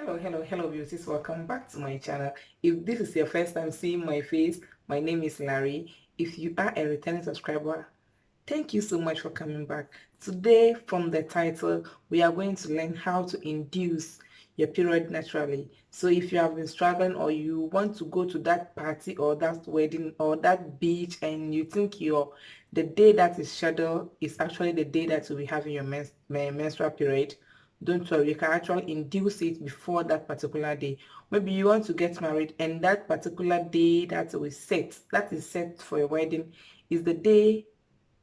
Hello beauties, welcome back to my channel. If this is your first time seeing my face, my name is Larry. If you are a returning subscriber, thank you so much for coming back. Today, from the title, we are going to learn how to induce your period naturally. So if you have been struggling or you want to go to that party or that wedding or that beach and you think the day that is scheduled is actually the day that you'll be having your menstrual period, don't worry, you can actually induce it before that particular day. Maybe you want to get married and that particular day that is set for your wedding is the day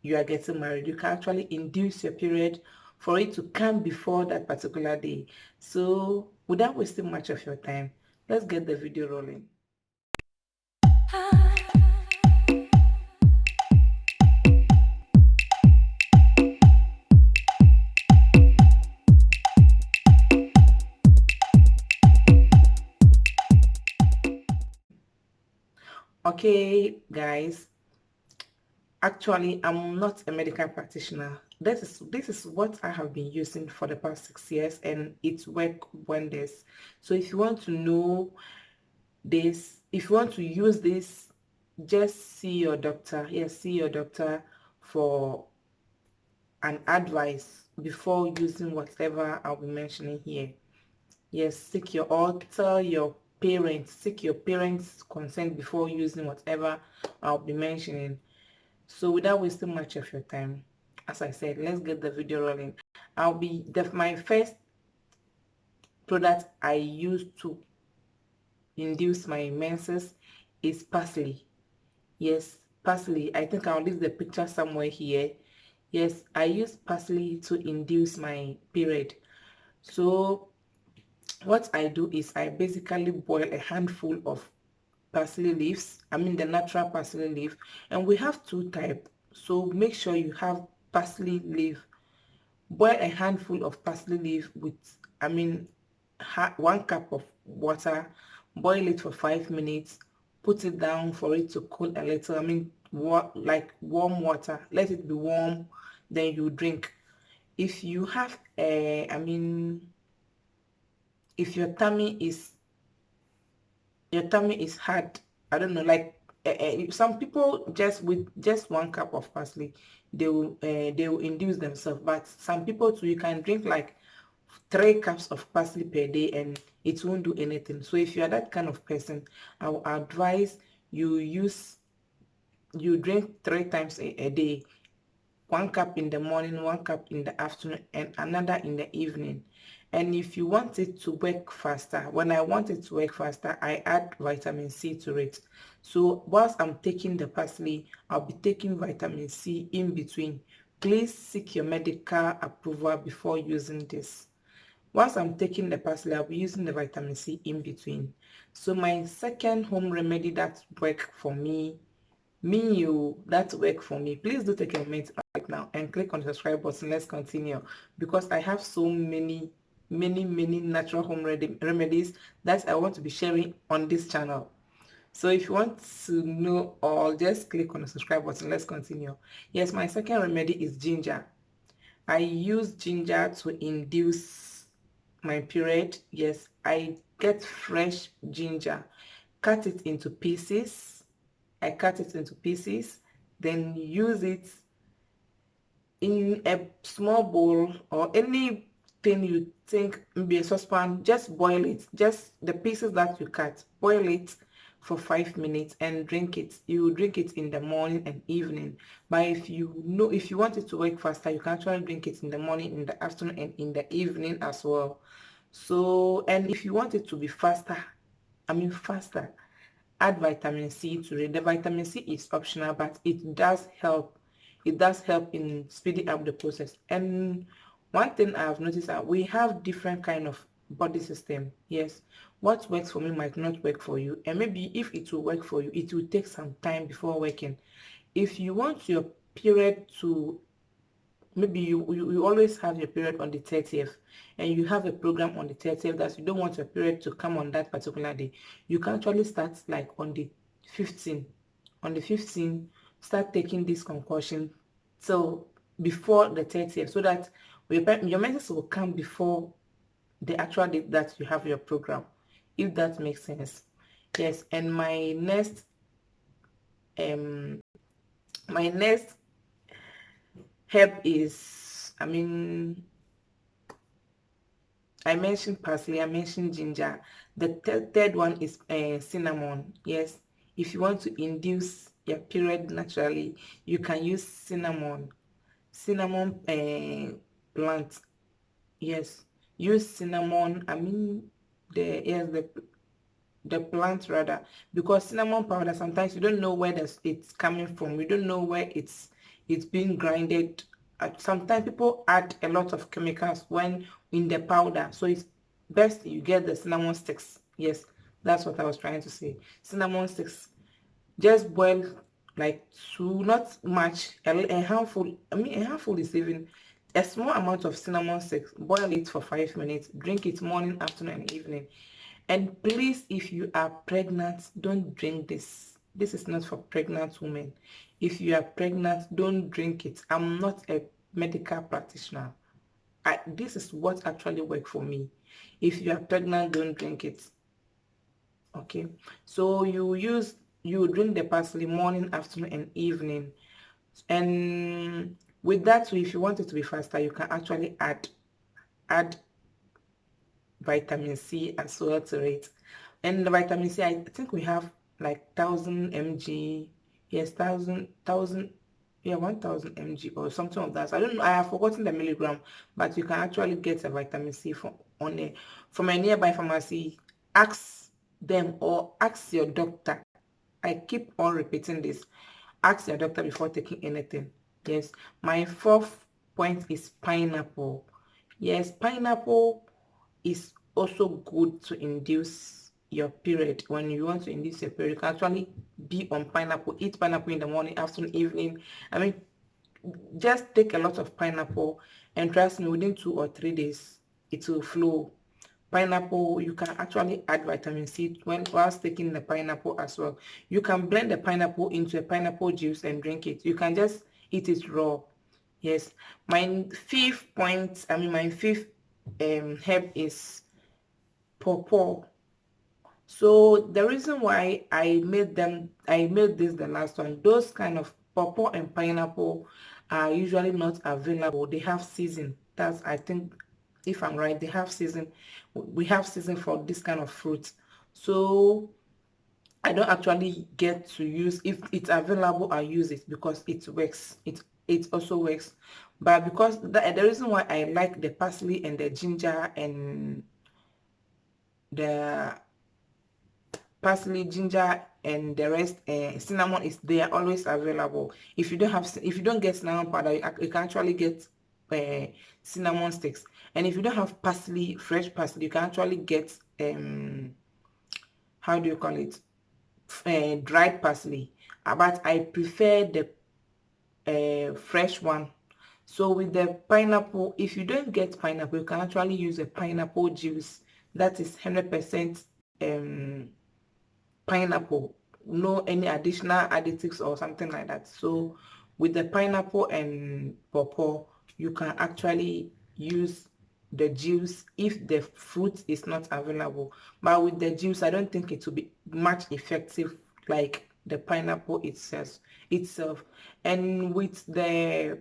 you are getting married. You can actually induce your period for it to come before that particular day. So without wasting much of your time, let's get the video rolling. Okay, guys, actually, I'm not a medical practitioner. This is what I have been using for the past 6 years, and it's worked wonders. So if you want to know this, if you want to use this, just see your doctor. Yes, see your doctor for an advice before using whatever I'll be mentioning here. Yes, seek your parents' consent before using whatever I'll be mentioning. So without wasting much of your time, as I said, let's get the video rolling. My first product I use to induce my menses is parsley. Yes, parsley. I think I'll leave the picture somewhere here. Yes, I use parsley to induce my period. So what I do is I basically boil a handful of parsley leaves, the natural parsley leaf, and we have two types, so make sure you have parsley leaf. Boil a handful of parsley leaf with 1 cup of water. Boil it for 5 minutes, put it down for it to cool a little. Like warm water, let it be warm, then you drink. If you have if your tummy is hard, I don't know, like some people, just with just 1 cup of parsley, they will induce themselves. But some people too, you can drink like 3 cups of parsley per day and it won't do anything. So if you are that kind of person, I will advise you drink 3 times a day. 1 cup in the morning, 1 cup in the afternoon, and another in the evening. And if you want it to work faster, when I want it to work faster, I add vitamin C to it. So whilst I'm taking the parsley, I'll be taking vitamin C in between. Please seek your medical approval before using this. Once I'm taking the parsley, I'll be using the vitamin C in between. So my second home remedy that work for me, that work for me, please do take a minute right now and click on the subscribe button. Let's continue, because I have so many natural home remedies that I want to be sharing on this channel. So if you want to know all, just click on the subscribe button. Let's continue. Yes, my second remedy is ginger. I use ginger to induce my period. Yes, I get fresh ginger, cut it into pieces. I cut it into pieces, then use it in a small bowl or anything you think, maybe a saucepan. Just boil it, just the pieces that you cut, boil it for 5 minutes and drink it. You drink it in the morning and evening. But if you want it to work faster, you can actually drink it in the morning, in the afternoon, and in the evening as well. So, and if you want it to be faster, faster, add vitamin C to it. The vitamin C is optional, but it does help. It does help in speeding up the process. And one thing I've noticed that we have different kind of body system. Yes, what works for me might not work for you, and maybe if it will work for you, it will take some time before working. If you want your period to, maybe you always have your period on the 30th and you have a program on the 30th that you don't want your period to come on that particular day, you can actually start like on the 15th. On the 15th, start taking this concoction till before the 30th, so that your menses will come before the actual date that you have your program, if that makes sense. Yes, and um my next herb is, I mentioned parsley, I mentioned ginger. The third one is cinnamon. Yes, if you want to induce your period naturally, you can use cinnamon. Cinnamon plant. Yes, use cinnamon. The plant rather, because cinnamon powder, sometimes you don't know where it's coming from, you don't know where it's being grinded. Sometimes people add a lot of chemicals when in the powder, so it's best you get the cinnamon sticks. Yes, that's what I was trying to say. Cinnamon sticks, just boil like two, not much, a handful. A handful is even a small amount of cinnamon sticks. Boil it for 5 minutes. Drink it morning, afternoon, and evening. And please, if you are pregnant, don't drink this. This is not for pregnant women. If you are pregnant, don't drink it. I'm not a medical practitioner. This is what actually worked for me. If you are pregnant, don't drink it. Okay, so you drink the parsley morning, afternoon, and evening. And with that, so if you want it to be faster, you can actually add vitamin C as well to it. And the vitamin C, I think we have like 1000 mg. Yes, thousand, yeah, 1000 mg or something of that. I don't know, I have forgotten the milligram, but you can actually get a vitamin C from a nearby pharmacy. Ask them or ask your doctor. I keep on repeating this. Ask your doctor before taking anything. Yes, my fourth point is pineapple. Yes, pineapple is also good to induce your period. When you want to induce your period, you can actually be on pineapple. Eat pineapple in the morning, afternoon, evening. Just take a lot of pineapple, and trust me, within 2 or 3 days it will flow. Pineapple, you can actually add vitamin C whilst taking the pineapple as well. You can blend the pineapple into a pineapple juice and drink it. You can just eat it raw. Yes, my fifth herb is pawpaw. So the reason why I made this the last one, those kind of pawpaw and pineapple are usually not available. They have season. That's, I think, if I'm right, they have season. We have season for this kind of fruit. So I don't actually get to use, if it's available, I use it because it works. It also works. But because the reason why I like the parsley and the ginger and the ginger and the rest, cinnamon, is they are always available. If you don't get cinnamon powder, you can actually get cinnamon sticks. And if you don't have parsley, fresh parsley, you can actually get how do you call it, dried parsley. But I prefer the fresh one. So with the pineapple, if you don't get pineapple, you can actually use a pineapple juice that is 100% pineapple, no any additional additives or something like that. So with the pineapple and pawpaw, you can actually use the juice if the fruit is not available. But with the juice, I don't think it will be much effective like the pineapple itself. And with the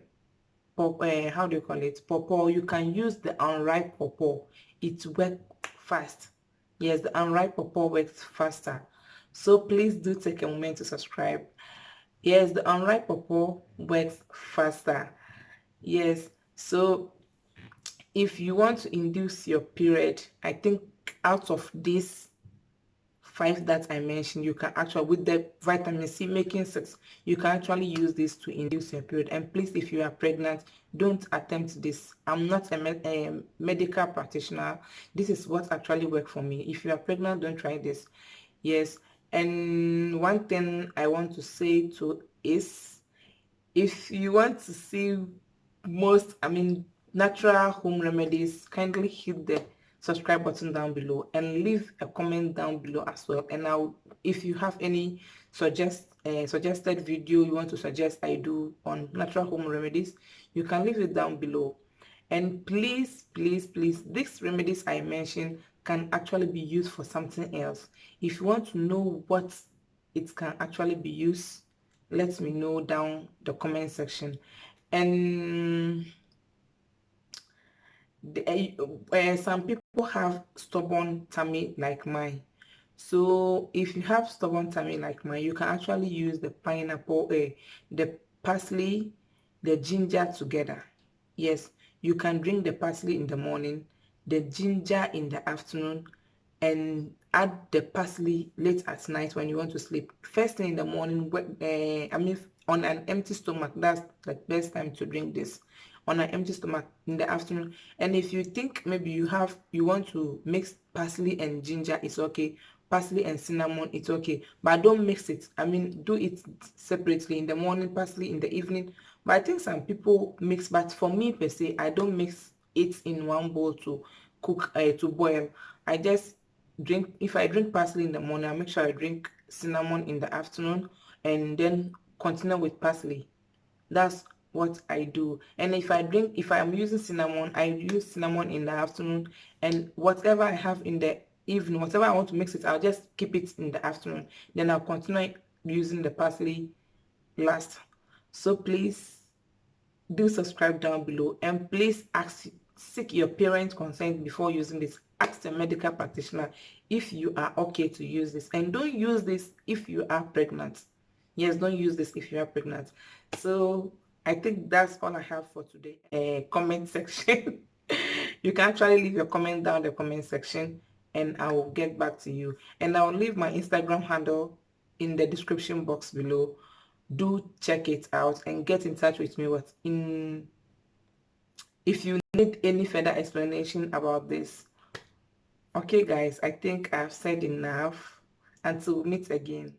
how do you call it, pawpaw, you can use the unripe pawpaw. It works fast. Yes, the unripe pawpaw works faster. So please do take a moment to subscribe. Yes, the unripe pawpaw works faster. Yes, so if you want to induce your period, I think out of these 5 that I mentioned, you can actually, with the vitamin C making 6, you can actually use this to induce your period. And please, if you are pregnant, don't attempt this. I'm not a medical practitioner. This is what actually worked for me. If you are pregnant, don't try this. Yes, and one thing I want to say too is, if you want to see natural home remedies, kindly hit the subscribe button down below and leave a comment down below as well. And now, if you have any suggested video you want to suggest I do on natural home remedies, you can leave it down below. And please, please, please, these remedies I mentioned can actually be used for something else. If you want to know what it can actually be used, let me know down the comment section. And some people have stubborn tummy like mine. So if you have stubborn tummy like mine, you can actually use the pineapple, the parsley, the ginger together. Yes, you can drink the parsley in the morning, the ginger in the afternoon, and add the parsley late at night when you want to sleep. First thing in the morning, I mean on an empty stomach, that's the best time to drink this, on an empty stomach in the afternoon. And if you think maybe you want to mix parsley and ginger, it's okay. Parsley and cinnamon, it's okay, but don't mix it. I mean, do it separately, in the morning parsley, in the evening. But I think some people mix, but for me per se, I don't mix it in one bowl to cook, to boil. I just drink, if I drink parsley in the morning, I make sure I drink cinnamon in the afternoon, and then continue with parsley. That's what I do. And if I'm using cinnamon, I use cinnamon in the afternoon, and whatever I have in the evening, whatever I want to mix it, I'll just keep it in the afternoon. Then I'll continue using the parsley last. So please do subscribe down below, and please seek your parents' consent before using this. Ask the medical practitioner if you are okay to use this, and don't use this if you are pregnant. Yes, don't use this if you are pregnant. So I think that's all I have for today. Comment section. You can actually leave your comment down the comment section, and I will get back to you. And I'll leave my Instagram handle in the description box below. Do check it out and get in touch with me if you need any further explanation about this. Okay guys, I think I've said enough. Until we meet again.